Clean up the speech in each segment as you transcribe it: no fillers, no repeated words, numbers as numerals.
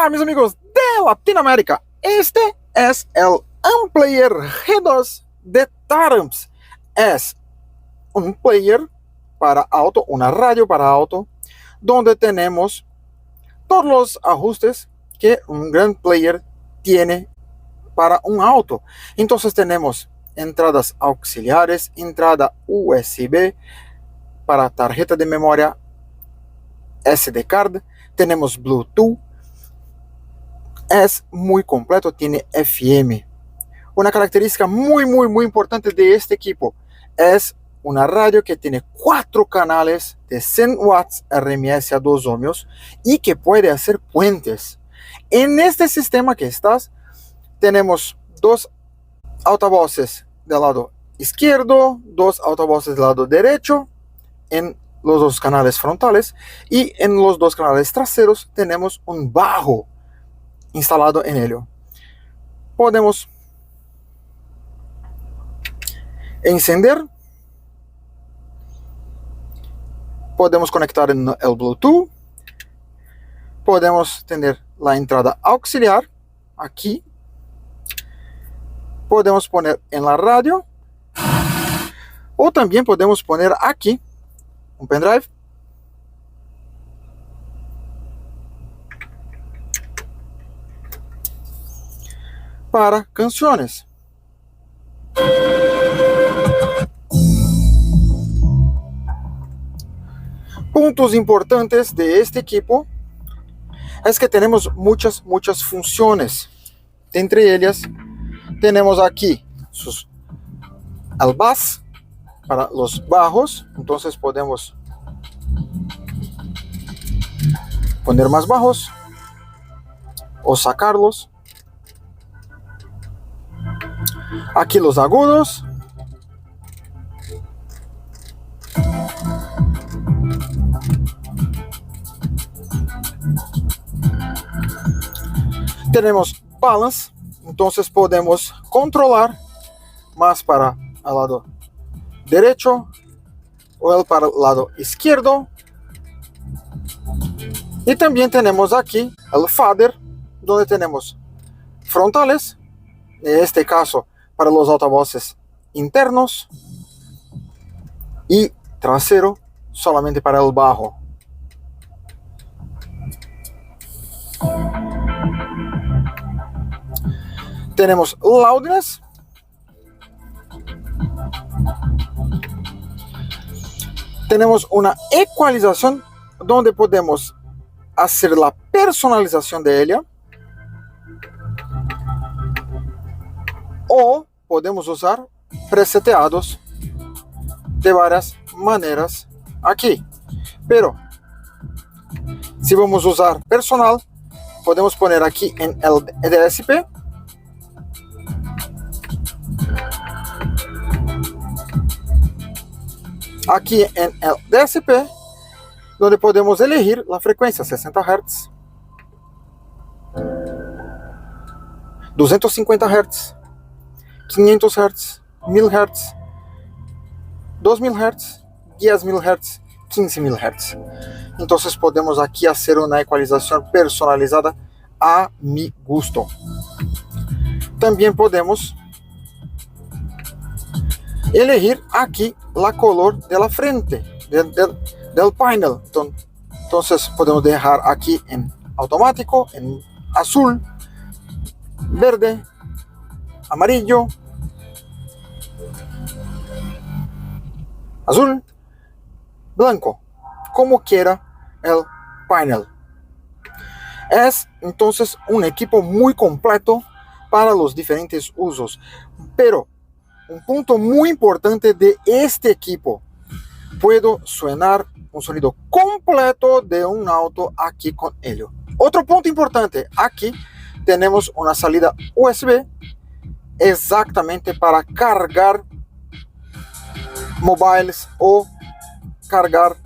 Olá, meus amigos de Latinoamérica. Este es el Unplayer G2 de Taramps. Es un player para auto, una radio para auto, donde tenemos todos los ajustes que un gran player tiene para un auto. Entonces tenemos entradas auxiliares, entrada USB para tarjeta de memoria SD card, tenemos Bluetooth. Es muy completo, tiene FM. Una característica muy importante de este equipo es una radio que tiene 4 canales de 100 watts RMS a 2 ohmios y que puede hacer puentes. En este sistema que estás, tenemos 2 altavoces del lado izquierdo, 2 altavoces del lado derecho en los 2 canales frontales, y en los 2 canales traseros tenemos un bajo instalado en ello. Podemos encender, podemos conectar en el Bluetooth, podemos tener la entrada auxiliar aquí, podemos poner en la radio, o también podemos poner aquí un pendrive para canciones. Puntos importantes de este equipo es que tenemos muchas funciones. Entre ellas tenemos aquí el bass para los bajos, entonces podemos poner más bajos o sacarlos. Aquí los agudos, tenemos balance, entonces podemos controlar más para el lado derecho o para el lado izquierdo. Y también tenemos aquí el fader, donde tenemos frontales, en este caso para los altavoces internos, y trasero solamente para el bajo. Tenemos loudness, tenemos una ecualización donde podemos hacer la personalización de ella, o podemos usar preseteados de varias maneras aquí. Pero si vamos a usar personal, podemos poner aquí en el DSP aquí en el DSP, donde podemos elegir la frecuencia 60 Hz, 250 Hz, 500 Hz, 1000 Hz, 2000 Hz, 10.000 Hz, 15.000 Hz. Entonces podemos aquí hacer una ecualización personalizada a mi gusto. También podemos elegir aquí la color de la frente del panel. Entonces podemos dejar aquí en automático, en azul, verde, amarillo, azul, blanco, como quiera el panel. Es entonces un equipo muy completo para los diferentes usos. Pero un punto muy importante de este equipo: puedo sonar un sonido completo de un auto aquí con ello. Otro punto importante: aquí tenemos una salida USB exactamente para cargar móviles o cargar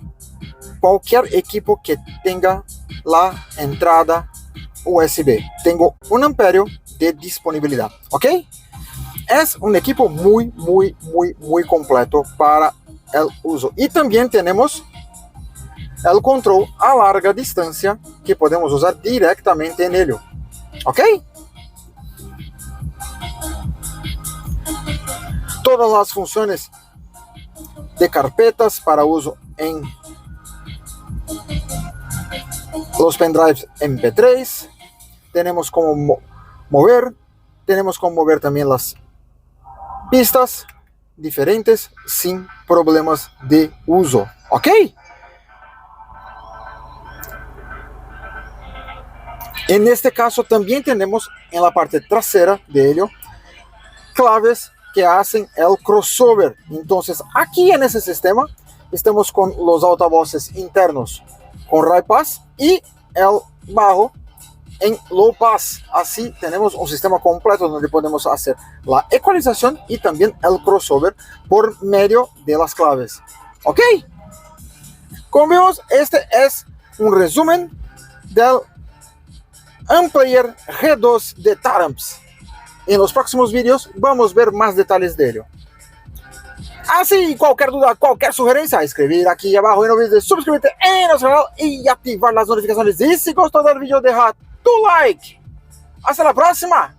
cualquier equipo que tenga la entrada USB. Tengo 1 amperio de disponibilidad, ¿ok? Es un equipo muy completo para el uso. Y también tenemos el control a larga distancia que podemos usar directamente en ello. ¿Ok? Todas las funciones de carpetas para uso en los pendrives MP3. Tenemos como mover. Tenemos como mover también las pistas diferentes sin problemas de uso. ¿Ok? En este caso también tenemos en la parte trasera de ello claves que hacen el crossover. Entonces aquí en ese sistema estamos con los altavoces internos con high pass y el bajo en low pass. Así tenemos un sistema completo donde podemos hacer la ecualización y también el crossover por medio de las claves. ¿Ok? Como vemos, este es un resumen del Amplayer G2 de Taramps. En los próximos vídeos vamos a ver más detalles de ello. Así, cualquier duda, cualquier sugerencia, escribir aquí abajo y no olvides de suscribirte en nuestro canal y activar las notificaciones. Y si gustó del vídeo, deja tu like. Hasta la próxima.